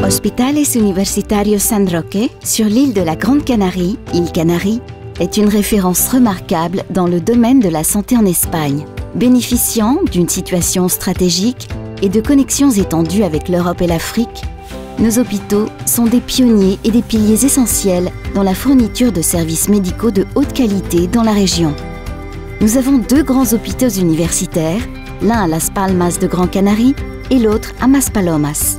Hospitales Universitarios San Roque, sur l'île de la Grande Canarie, île Canaries, est une référence remarquable dans le domaine de la santé en Espagne. Bénéficiant d'une situation stratégique et de connexions étendues avec l'Europe et l'Afrique, nos hôpitaux sont des pionniers et des piliers essentiels dans la fourniture de services médicaux de haute qualité dans la région. Nous avons 2 grands hôpitaux universitaires, l'un à Las Palmas de Gran Canaria et l'autre à Maspalomas.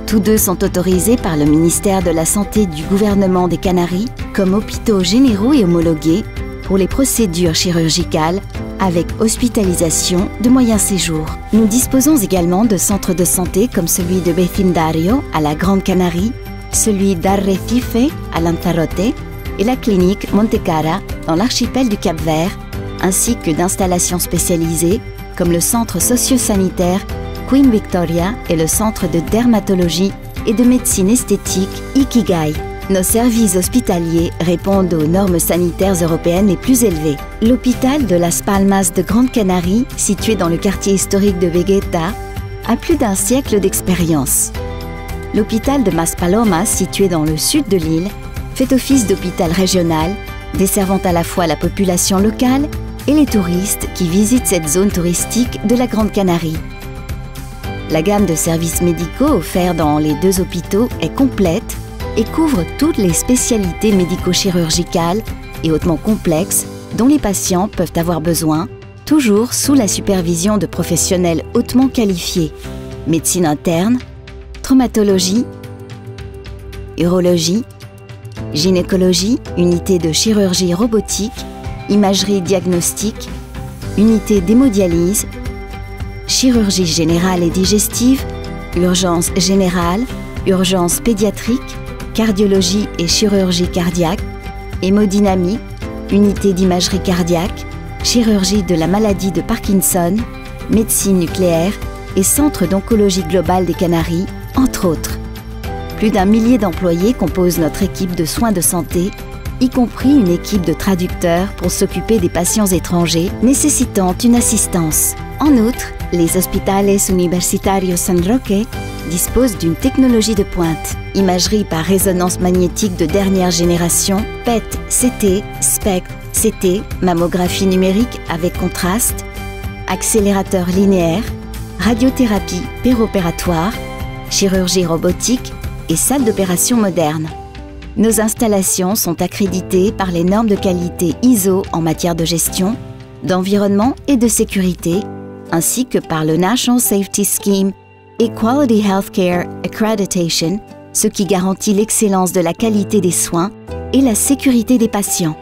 Tous 2 sont autorisés par le ministère de la Santé du gouvernement des Canaries comme hôpitaux généraux et homologués pour les procédures chirurgicales avec hospitalisation de moyen séjour. Nous disposons également de centres de santé comme celui de Vecindario à la Grande Canarie, celui d'Arrecife à Lanzarote et la clinique Montecara dans l'archipel du Cap-Vert, ainsi que d'installations spécialisées comme le centre socio-sanitaire Queen Victoria et le centre de dermatologie et de médecine esthétique Ikigai. Nos services hospitaliers répondent aux normes sanitaires européennes les plus élevées. L'hôpital de Las Palmas de Grande Canarie, situé dans le quartier historique de Vegueta, a plus d'1 siècle d'expérience. L'hôpital de Maspalomas, situé dans le sud de l'île, fait office d'hôpital régional, desservant à la fois la population locale et les touristes qui visitent cette zone touristique de la Grande Canarie. La gamme de services médicaux offerts dans les 2 hôpitaux est complète et couvre toutes les spécialités médico-chirurgicales et hautement complexes dont les patients peuvent avoir besoin, toujours sous la supervision de professionnels hautement qualifiés. Médecine interne, traumatologie, urologie, gynécologie, unité de chirurgie robotique, imagerie diagnostique, unité d'hémodialyse, chirurgie générale et digestive, urgence générale, urgence pédiatrique, cardiologie et chirurgie cardiaque, hémodynamie, unité d'imagerie cardiaque, chirurgie de la maladie de Parkinson, médecine nucléaire et centre d'oncologie globale des Canaries, entre autres. Plus d'1 millier d'employés composent notre équipe de soins de santé, y compris une équipe de traducteurs pour s'occuper des patients étrangers nécessitant une assistance. En outre, les Hospitales Universitarios San Roque disposent d'une technologie de pointe, imagerie par résonance magnétique de dernière génération, PET, CT, SPECT, CT, mammographie numérique avec contraste, accélérateur linéaire, radiothérapie péropératoire, chirurgie robotique et salle d'opération moderne. Nos installations sont accréditées par les normes de qualité ISO en matière de gestion, d'environnement et de sécurité, ainsi que par le National Safety Scheme et Quality Healthcare Accreditation, ce qui garantit l'excellence de la qualité des soins et la sécurité des patients.